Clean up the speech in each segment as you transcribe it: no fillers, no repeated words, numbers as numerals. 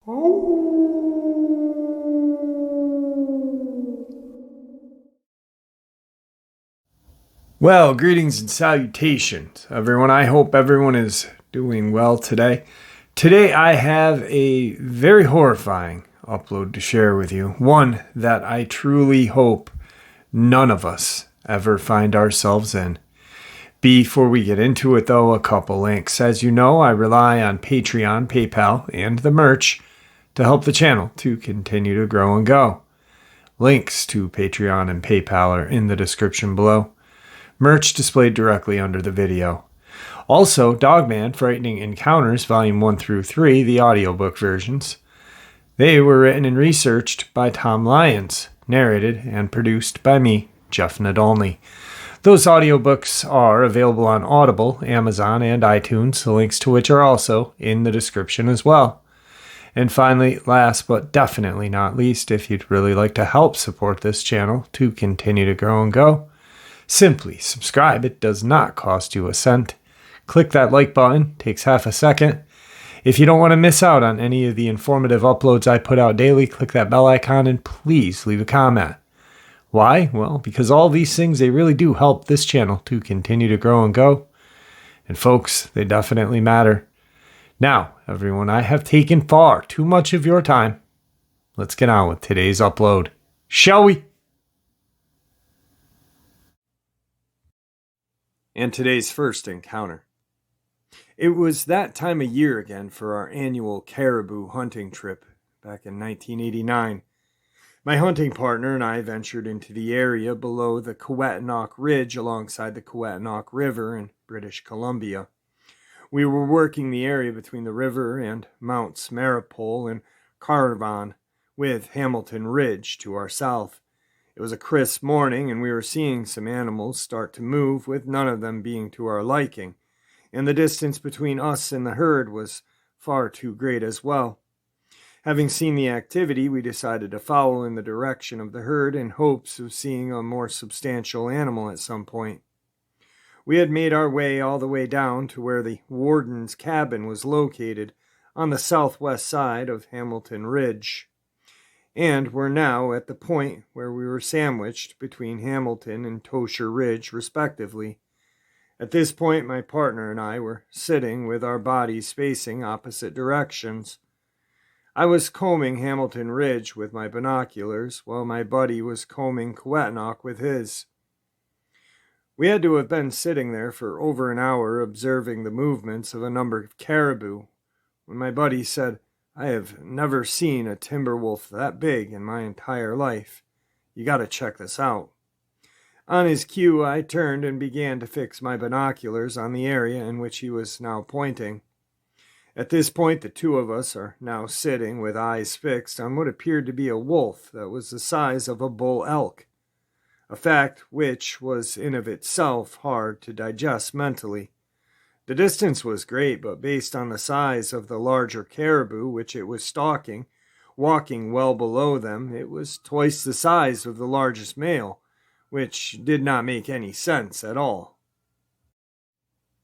Well, greetings and salutations, everyone. I hope everyone is doing well today. Today I have a very horrifying upload to share with you. One that I truly hope none of us ever find ourselves in. Before we get into it, though, a couple links. As you know, I rely on Patreon, PayPal, and the merch to help the channel to continue to grow and go. Links to Patreon and PayPal are in the description below. Merch displayed directly under the video. Also, Dogman Frightening Encounters, Volume 1 through 3, the audiobook versions. They were written and researched by Tom Lyons, narrated and produced by me, Jeff Nadolny. Those audiobooks are available on Audible, Amazon, and iTunes, the links to which are also in the description as well. And finally, last but definitely not least, if you'd really like to help support this channel to continue to grow and go, simply subscribe. It does not cost you a cent. Click that like button. Takes half a second. If you don't want to miss out on any of the informative uploads I put out daily, click that bell icon and please leave a comment. Why? Well, because all these things, they really do help this channel to continue to grow and go. And folks, they definitely matter. Now, everyone, I have taken far too much of your time. Let's get on with today's upload. Shall we? And today's first encounter. It was that time of year again for our annual caribou hunting trip back in 1989. My hunting partner and I ventured into the area below the Kewetinock Ridge alongside the Kewetinock River in British Columbia. We were working the area between the river and Mounts Maripole and Carvon, with Hamilton Ridge to our south. It was a crisp morning, and we were seeing some animals start to move, with none of them being to our liking, and the distance between us and the herd was far too great as well. Having seen the activity, we decided to follow in the direction of the herd in hopes of seeing a more substantial animal at some point. We had made our way all the way down to where the warden's cabin was located on the southwest side of Hamilton Ridge, and were now at the point where we were sandwiched between Hamilton and Tosher Ridge, respectively. At this point, my partner and I were sitting with our bodies facing opposite directions. I was combing Hamilton Ridge with my binoculars, while my buddy was combing Kewetinock with his. We had to have been sitting there for over an hour observing the movements of a number of caribou, when my buddy said, "I have never seen a timber wolf that big in my entire life. You gotta check this out." On his cue, I turned and began to fix my binoculars on the area in which he was now pointing. At this point, the two of us are now sitting with eyes fixed on what appeared to be a wolf that was the size of a bull elk, a fact which was in of itself hard to digest mentally. The distance was great, but based on the size of the larger caribou which it was stalking, walking well below them, it was twice the size of the largest male, which did not make any sense at all.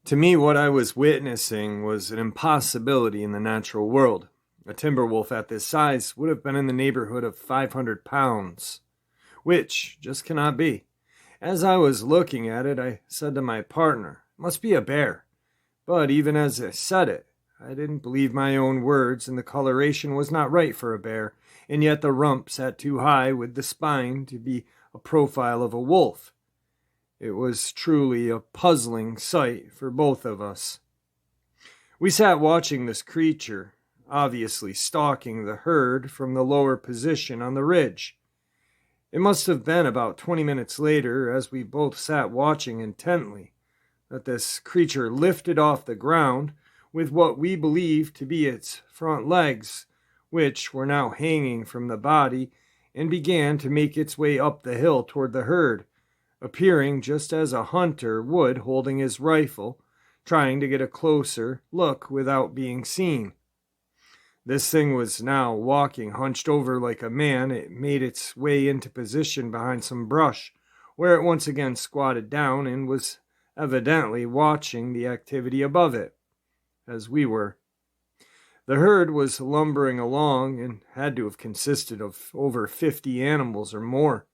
To me, what I was witnessing was an impossibility in the natural world. A timber wolf at this size would have been in the neighborhood of 500 pounds, which just cannot be. As I was looking at it, I said to my partner, "It must be a bear." But even as I said it, I didn't believe my own words, and the coloration was not right for a bear, and yet the rump sat too high with the spine to be a profile of a wolf. It was truly a puzzling sight for both of us. We sat watching this creature, obviously stalking the herd from the lower position on the ridge. It must have been about 20 minutes later, as we both sat watching intently, that this creature lifted off the ground with what we believed to be its front legs, which were now hanging from the body, and began to make its way up the hill toward the herd, appearing just as a hunter would, holding his rifle, trying to get a closer look without being seen. This thing was now walking hunched over like a man. It made its way into position behind some brush, where it once again squatted down and was evidently watching the activity above it, as we were. The herd was lumbering along and had to have consisted of over 50 animals or more,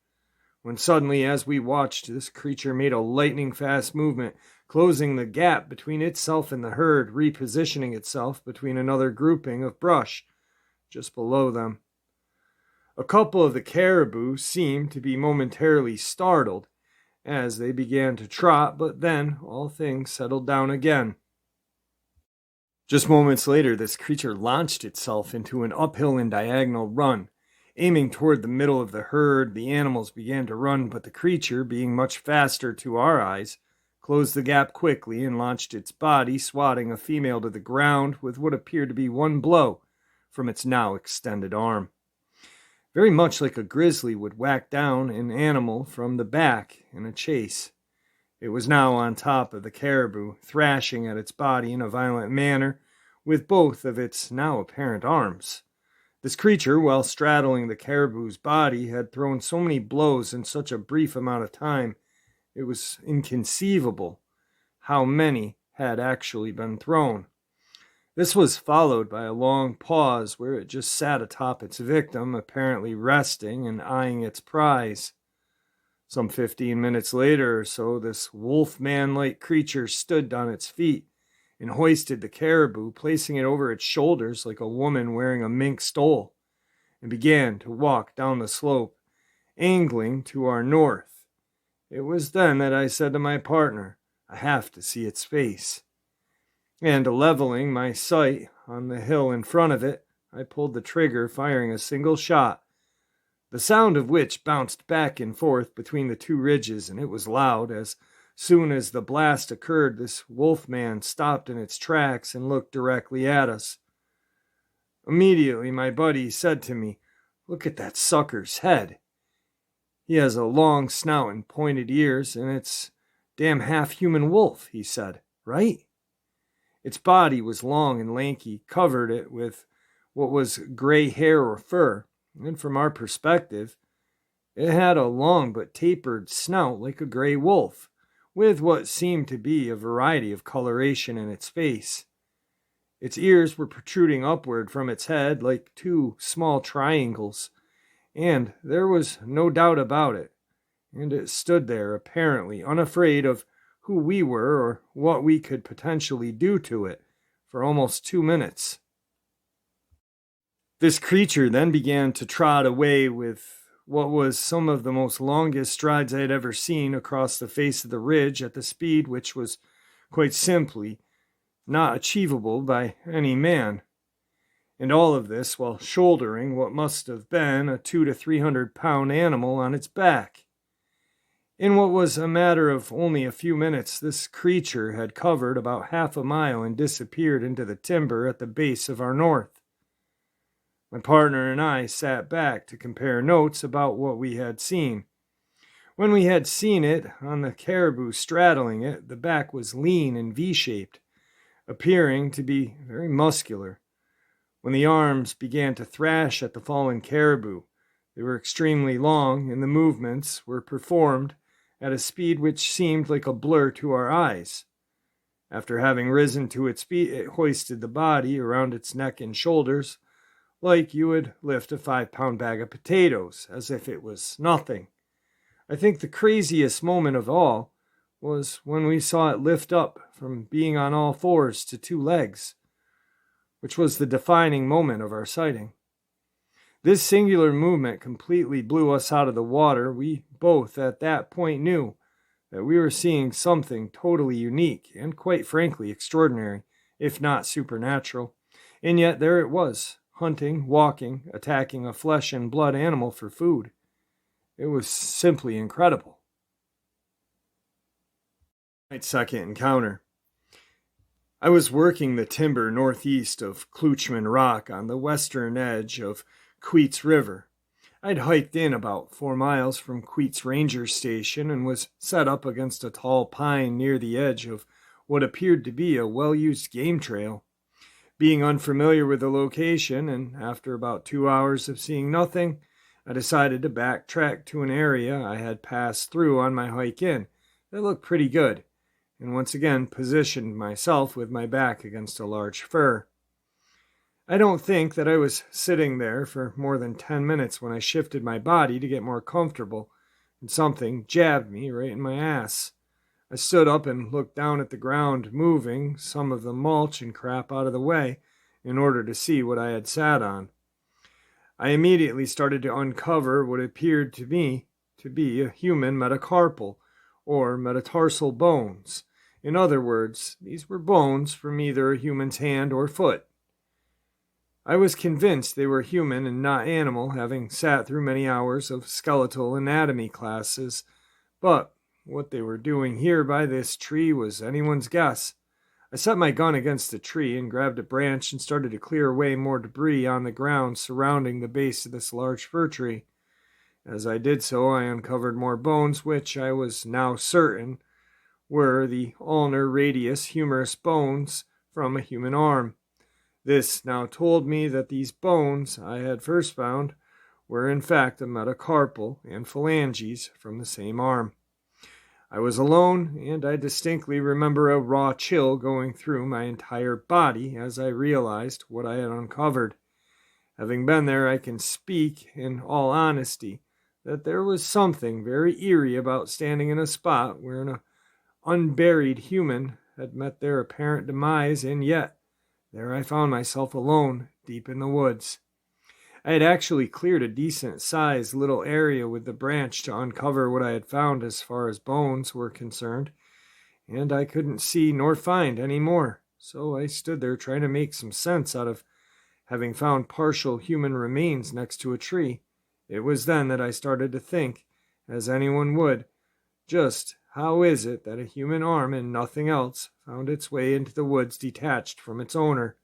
when suddenly, as we watched, this creature made a lightning-fast movement, closing the gap between itself and the herd, repositioning itself between another grouping of brush just below them. A couple of the caribou seemed to be momentarily startled as they began to trot, but then all things settled down again. Just moments later, this creature launched itself into an uphill and diagonal run. Aiming toward the middle of the herd, the animals began to run, but the creature, being much faster to our eyes, closed the gap quickly and launched its body, swatting a female to the ground with what appeared to be one blow from its now extended arm. Very much like a grizzly would whack down an animal from the back in a chase. It was now on top of the caribou, thrashing at its body in a violent manner with both of its now apparent arms. This creature, while straddling the caribou's body, had thrown so many blows in such a brief amount of time, it was inconceivable how many had actually been thrown. This was followed by a long pause where it just sat atop its victim, apparently resting and eyeing its prize. Some 15 minutes later or so, this wolf-man-like creature stood on its feet and hoisted the caribou, placing it over its shoulders like a woman wearing a mink stole, and began to walk down the slope, angling to our north. It was then that I said to my partner, "I have to see its face." And leveling my sight on the hill in front of it, I pulled the trigger, firing a single shot, the sound of which bounced back and forth between the two ridges, and it was loud. As soon as the blast occurred, this wolfman stopped in its tracks and looked directly at us. Immediately, my buddy said to me, "Look at that sucker's head. He has a long snout and pointed ears, and it's damn half-human wolf," he said, "right? Its body was long and lanky, covered it with what was gray hair or fur, and from our perspective, it had a long but tapered snout like a gray wolf, with what seemed to be a variety of coloration in its face. Its ears were protruding upward from its head like two small triangles, and there was no doubt about it, and it stood there apparently unafraid of who we were or what we could potentially do to it for almost 2 minutes. This creature then began to trot away with what was some of the most longest strides I had ever seen across the face of the ridge at the speed which was quite simply not achievable by any man. And all of this while shouldering what must have been a 200 to 300 pound animal on its back. In what was a matter of only a few minutes, this creature had covered about half a mile and disappeared into the timber at the base of our north. My partner and I sat back to compare notes about what we had seen. When we had seen it on the caribou straddling it, the back was lean and V-shaped, appearing to be very muscular. When the arms began to thrash at the fallen caribou, they were extremely long, and the movements were performed at a speed which seemed like a blur to our eyes. After having risen to its feet, it hoisted the body around its neck and shoulders, like you would lift a 5-pound bag of potatoes, as if it was nothing. I think the craziest moment of all was when we saw it lift up from being on all fours to 2 legs, which was the defining moment of our sighting. This singular movement completely blew us out of the water. We both at that point knew that we were seeing something totally unique and quite frankly extraordinary, if not supernatural. And yet there it was, hunting, walking, attacking a flesh and blood animal for food. It was simply incredible. My second encounter. I was working the timber northeast of Kluchman Rock on the western edge of Queets River. I'd hiked in about 4 miles from Queets Ranger Station and was set up against a tall pine near the edge of what appeared to be a well-used game trail. Being unfamiliar with the location, and after about 2 hours of seeing nothing, I decided to backtrack to an area I had passed through on my hike in that looked pretty good, and once again positioned myself with my back against a large fir. I don't think that I was sitting there for more than 10 minutes when I shifted my body to get more comfortable, and something jabbed me right in my ass. I stood up and looked down at the ground, moving some of the mulch and crap out of the way in order to see what I had sat on. I immediately started to uncover what appeared to me to be a human metacarpal, or metatarsal bones. In other words, these were bones from either a human's hand or foot. I was convinced they were human and not animal, having sat through many hours of skeletal anatomy classes, but what they were doing here by this tree was anyone's guess. I set my gun against the tree and grabbed a branch and started to clear away more debris on the ground surrounding the base of this large fir tree. As I did so, I uncovered more bones, which I was now certain were the ulnar radius humerus bones from a human arm. This now told me that these bones I had first found were in fact a metacarpal and phalanges from the same arm. I was alone, and I distinctly remember a raw chill going through my entire body as I realized what I had uncovered. Having been there, I can speak in all honesty that there was something very eerie about standing in a spot where an unburied human had met their apparent demise, and yet there I found myself alone, deep in the woods. I had actually cleared a decent-sized little area with the branch to uncover what I had found as far as bones were concerned, and I couldn't see nor find any more, so I stood there trying to make some sense out of having found partial human remains next to a tree. It was then that I started to think, as anyone would, just how is it that a human arm and nothing else found its way into the woods detached from its owner?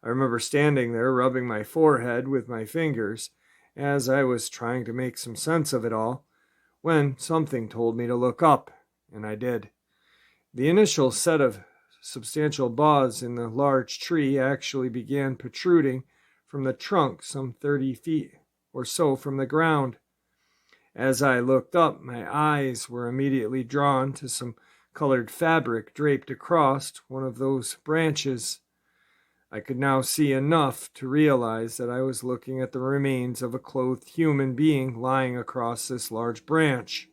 I remember standing there rubbing my forehead with my fingers as I was trying to make some sense of it all, when something told me to look up, and I did. The initial set of substantial boughs in the large tree actually began protruding from the trunk some 30 feet or so from the ground. As I looked up, my eyes were immediately drawn to some colored fabric draped across one of those branches. I could now see enough to realize that I was looking at the remains of a clothed human being lying across this large branch.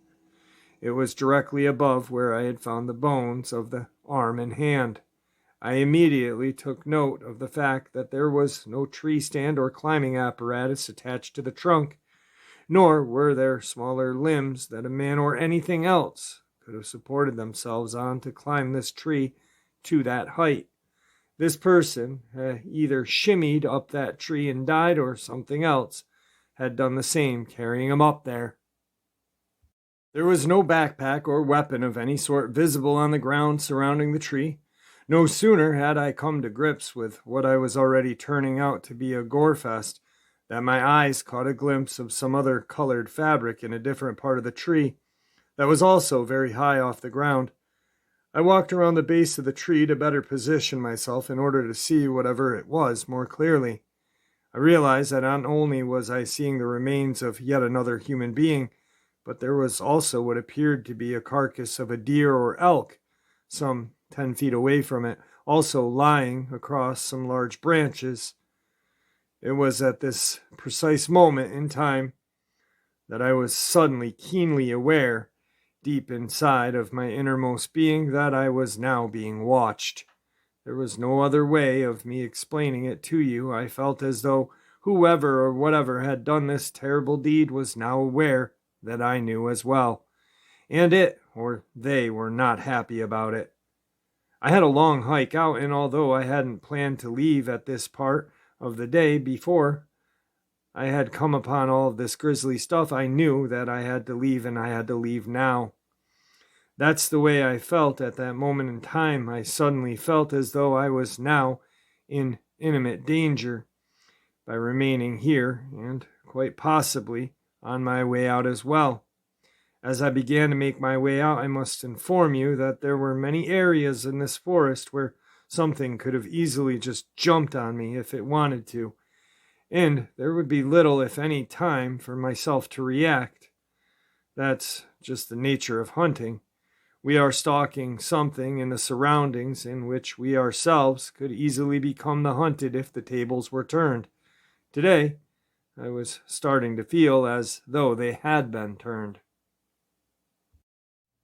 It was directly above where I had found the bones of the arm and hand. I immediately took note of the fact that there was no tree stand or climbing apparatus attached to the trunk, nor were there smaller limbs that a man or anything else could have supported themselves on to climb this tree to that height. This person had either shimmied up that tree and died, or something else had done the same, carrying him up there. There was no backpack or weapon of any sort visible on the ground surrounding the tree. No sooner had I come to grips with what I was already turning out to be a gore-fest than my eyes caught a glimpse of some other colored fabric in a different part of the tree that was also very high off the ground. I walked around the base of the tree to better position myself in order to see whatever it was more clearly. I realized that not only was I seeing the remains of yet another human being, but there was also what appeared to be a carcass of a deer or elk, some 10 feet away from it, also lying across some large branches. It was at this precise moment in time that I was suddenly keenly aware, deep inside of my innermost being, that I was now being watched. There was no other way of me explaining it to you. I felt as though whoever or whatever had done this terrible deed was now aware that I knew as well, and it or they were not happy about it. I had a long hike out, and although I hadn't planned to leave at this part of the day before I had come upon all of this grisly stuff, I knew that I had to leave, and I had to leave now. That's the way I felt at that moment in time. I suddenly felt as though I was now in imminent danger by remaining here, and quite possibly on my way out as well. As I began to make my way out, I must inform you that there were many areas in this forest where something could have easily just jumped on me if it wanted to, and there would be little, if any, time for myself to react. That's just the nature of hunting. We are stalking something in the surroundings in which we ourselves could easily become the hunted if the tables were turned. Today, I was starting to feel as though they had been turned.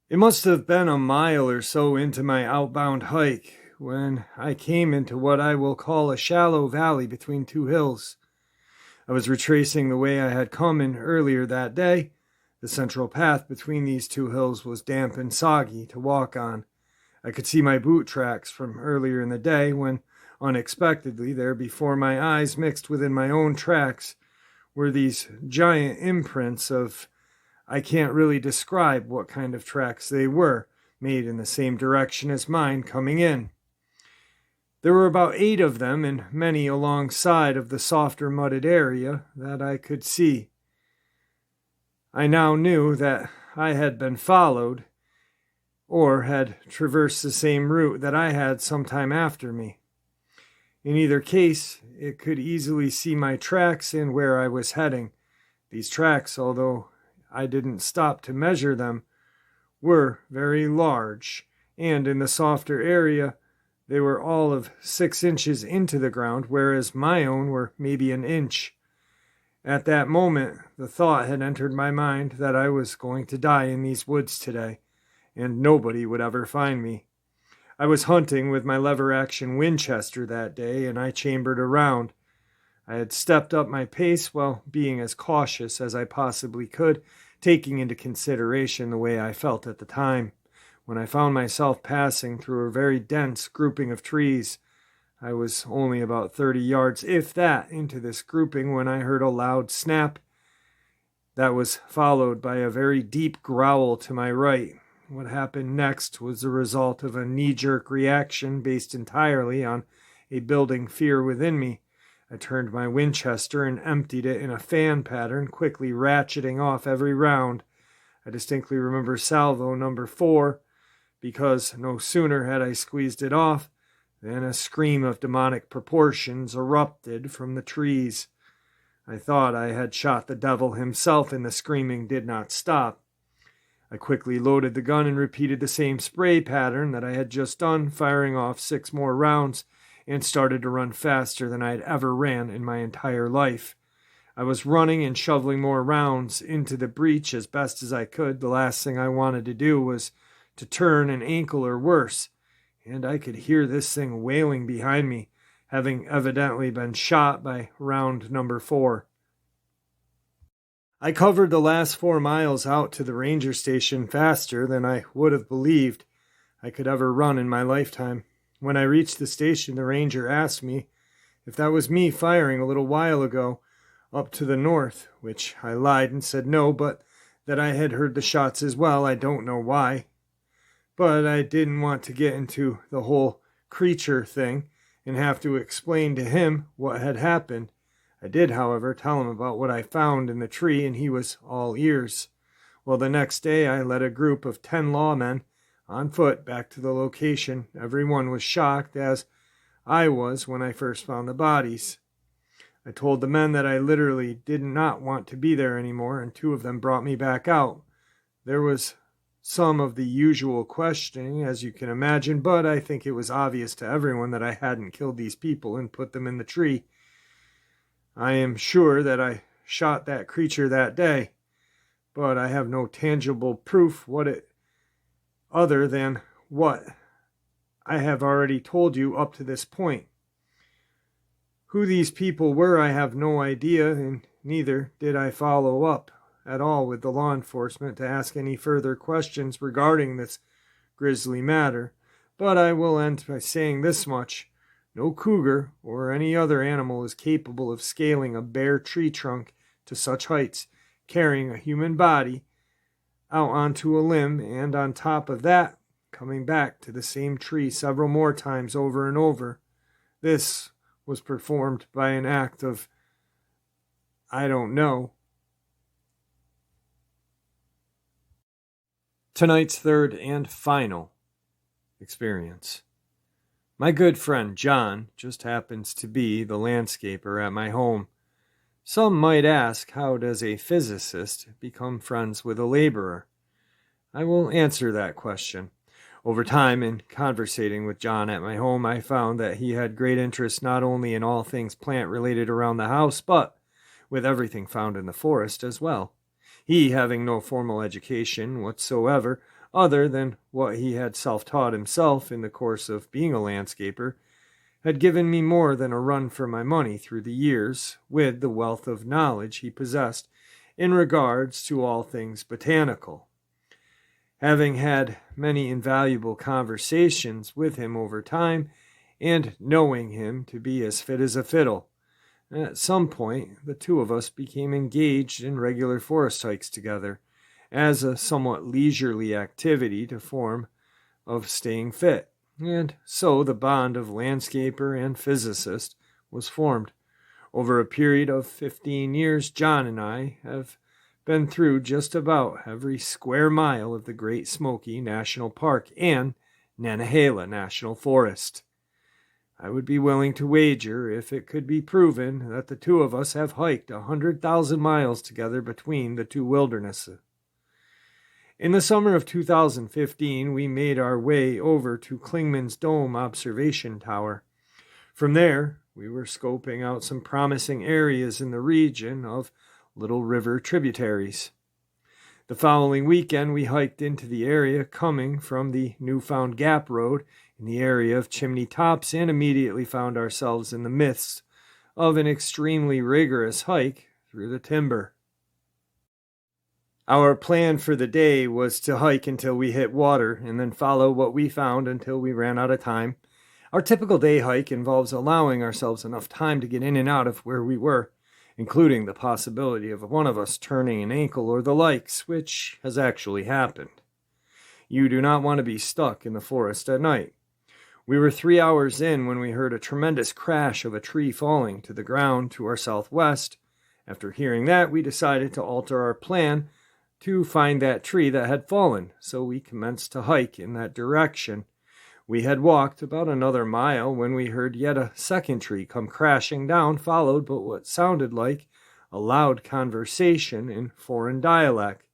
It must have been a mile or so into my outbound hike when I came into what I will call a shallow valley between two hills. I was retracing the way I had come in earlier that day. The central path between these two hills was damp and soggy to walk on. I could see my boot tracks from earlier in the day when, unexpectedly, there before my eyes, mixed within my own tracks, were these giant imprints of, I can't really describe what kind of tracks they were, made in the same direction as mine coming in. There were about 8 of them, and many alongside of the softer mudded area that I could see. I now knew that I had been followed, or had traversed the same route that I had some time after me. In either case, it could easily see my tracks and where I was heading. These tracks, although I didn't stop to measure them, were very large, and in the softer area, they were all of 6 inches into the ground, whereas my own were maybe an inch. At that moment, the thought had entered my mind that I was going to die in these woods today, and nobody would ever find me. I was hunting with my lever-action Winchester that day, and I chambered around. I had stepped up my pace while being as cautious as I possibly could, taking into consideration the way I felt at the time. When I found myself passing through a very dense grouping of trees, I was only about 30 yards, if that, into this grouping when I heard a loud snap that was followed by a very deep growl to my right. What happened next was the result of a knee-jerk reaction based entirely on a building fear within me. I turned my Winchester and emptied it in a fan pattern, quickly ratcheting off every round. I distinctly remember salvo number 4, because no sooner had I squeezed it off than a scream of demonic proportions erupted from the trees. I thought I had shot the devil himself, and the screaming did not stop. I quickly loaded the gun and repeated the same spray pattern that I had just done, firing off 6 more rounds, and started to run faster than I had ever ran in my entire life. I was running and shoveling more rounds into the breach as best as I could. The last thing I wanted to do was to turn an ankle or worse, and I could hear this thing wailing behind me, having evidently been shot by round number 4. I covered the last 4 miles out to the ranger station faster than I would have believed I could ever run in my lifetime. When I reached the station, the ranger asked me if that was me firing a little while ago up to the north, which I lied and said no, but that I had heard the shots as well. I don't know why. But I didn't want to get into the whole creature thing and have to explain to him what had happened. I did, however, tell him about what I found in the tree, and he was all ears. Well, the next day I led a group of 10 lawmen on foot back to the location. Everyone was shocked, as I was when I first found the bodies. I told the men that I literally did not want to be there anymore, and 2 of them brought me back out. There was some of the usual questioning, as you can imagine, but I think it was obvious to everyone that I hadn't killed these people and put them in the tree. I am sure that I shot that creature that day, but I have no tangible proof other than what I have already told you up to this point. Who these people were, I have no idea, and neither did I follow up at all with the law enforcement to ask any further questions regarding this grisly matter. But I will end by saying this much: no cougar or any other animal is capable of scaling a bare tree trunk to such heights, carrying a human body out onto a limb, and on top of that, coming back to the same tree several more times over and over. This was performed by an act of, I don't know. Tonight's third and final experience. My good friend John just happens to be the landscaper at my home. Some might ask, how does a physicist become friends with a laborer? I will answer that question. Over time, in conversating with John at my home, I found that he had great interest not only in all things plant-related around the house, but with everything found in the forest as well. He, having no formal education whatsoever, other than what he had self-taught himself in the course of being a landscaper, had given me more than a run for my money through the years with the wealth of knowledge he possessed in regards to all things botanical. Having had many invaluable conversations with him over time, and knowing him to be as fit as a fiddle, at some point the two of us became engaged in regular forest hikes together, as a somewhat leisurely activity to form of staying fit, and so the bond of landscaper and physicist was formed. Over a period of 15 years, John and I have been through just about every square mile of the Great Smoky National Park and Nantahala National Forest. I would be willing to wager, if it could be proven, that the two of us have hiked 100,000 miles together between the two wildernesses. In the summer of 2015, we made our way over to Klingman's Dome Observation Tower. From there, we were scoping out some promising areas in the region of Little River tributaries. The following weekend, we hiked into the area coming from the Newfound Gap Road in the area of Chimney Tops and immediately found ourselves in the midst of an extremely rigorous hike through the timber. Our plan for the day was to hike until we hit water and then follow what we found until we ran out of time. Our typical day hike involves allowing ourselves enough time to get in and out of where we were, including the possibility of one of us turning an ankle or the likes, which has actually happened. You do not want to be stuck in the forest at night. We were 3 hours in when we heard a tremendous crash of a tree falling to the ground to our southwest. After hearing that, we decided to alter our plan to find that tree that had fallen, so we commenced to hike in that direction. We had walked about another mile when we heard yet a second tree come crashing down, followed by what sounded like a loud conversation in foreign dialect.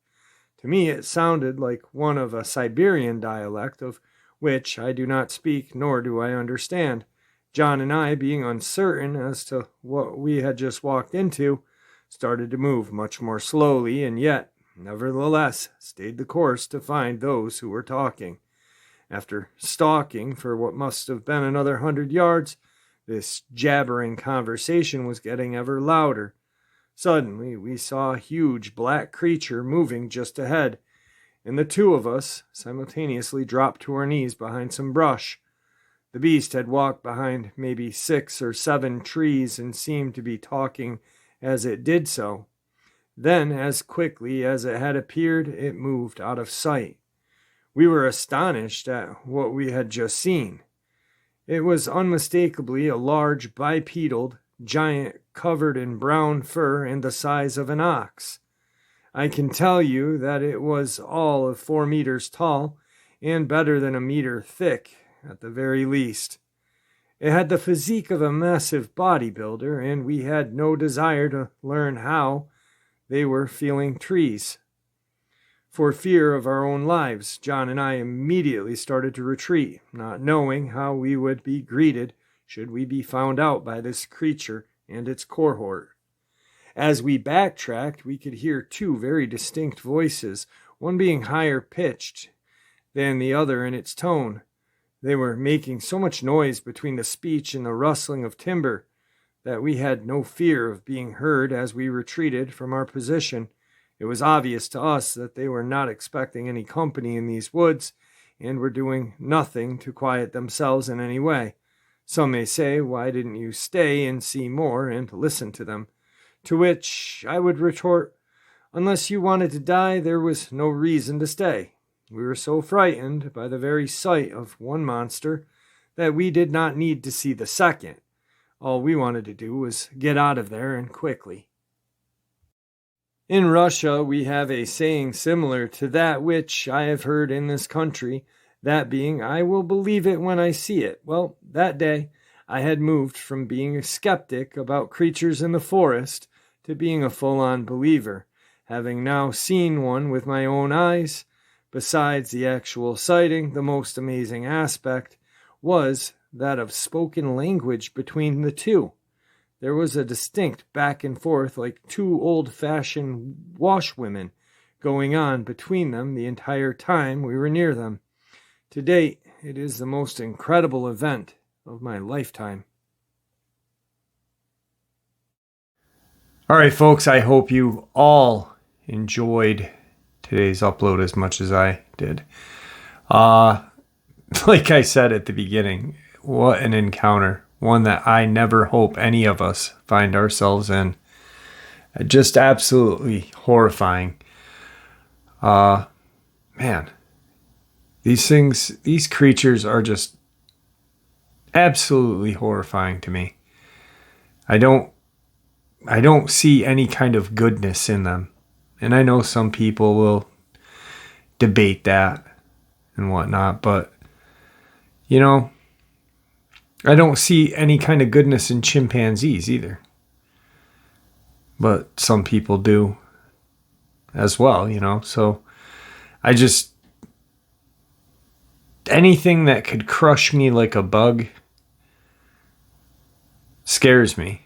To me, it sounded like one of a Siberian dialect, of which I do not speak nor do I understand. John and I, being uncertain as to what we had just walked into, started to move much more slowly, and yet, nevertheless, stayed the course to find those who were talking. After stalking for what must have been another 100 yards, this jabbering conversation was getting ever louder. Suddenly, we saw a huge black creature moving just ahead, and the two of us simultaneously dropped to our knees behind some brush. The beast had walked behind maybe 6 or 7 trees and seemed to be talking as it did so. Then, as quickly as it had appeared, it moved out of sight. We were astonished at what we had just seen. It was unmistakably a large bipedal giant covered in brown fur and the size of an ox. I can tell you that it was all of 4 meters tall and better than a meter thick at the very least. It had the physique of a massive bodybuilder, and we had no desire to learn how they were feeling trees. For fear of our own lives, John and I immediately started to retreat, not knowing how we would be greeted should we be found out by this creature and its cohort. As we backtracked, we could hear 2 very distinct voices, one being higher pitched than the other in its tone. They were making so much noise between the speech and the rustling of timber that we had no fear of being heard as we retreated from our position. It was obvious to us that they were not expecting any company in these woods and were doing nothing to quiet themselves in any way. Some may say, why didn't you stay and see more and listen to them? To which I would retort, unless you wanted to die, there was no reason to stay. We were so frightened by the very sight of one monster that we did not need to see the second. All we wanted to do was get out of there, and quickly. In Russia, we have a saying similar to that which I have heard in this country, that being, I will believe it when I see it. Well, that day, I had moved from being a skeptic about creatures in the forest to being a full-on believer, having now seen one with my own eyes, Besides the actual sighting, the most amazing aspect was that of spoken language between the two. There was a distinct back and forth, like two old-fashioned washwomen going on between them the entire time we were near them. To date, it is the most incredible event of my lifetime. All right, folks, I hope you all enjoyed today's upload as much as I did. Like I said at the beginning, what an encounter. One that I never hope any of us find ourselves in. Just absolutely horrifying. Man, these creatures are just absolutely horrifying to me. I don't see any kind of goodness in them. And I know some people will debate that and whatnot, but you know, I don't see any kind of goodness in chimpanzees either. But some people do as well, you know. So anything that could crush me like a bug scares me.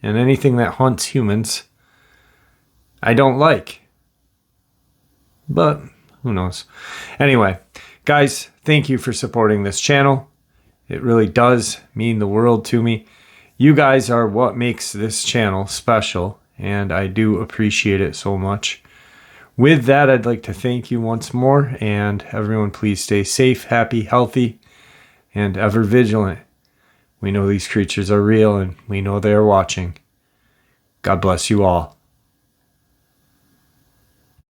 And anything that hunts humans, I don't like. But who knows? Anyway, guys, thank you for supporting this channel. It really does mean the world to me. You guys are what makes this channel special, and I do appreciate it so much. With that, I'd like to thank you once more, and everyone please stay safe, happy, healthy, and ever vigilant. We know these creatures are real, and we know they are watching. God bless you all.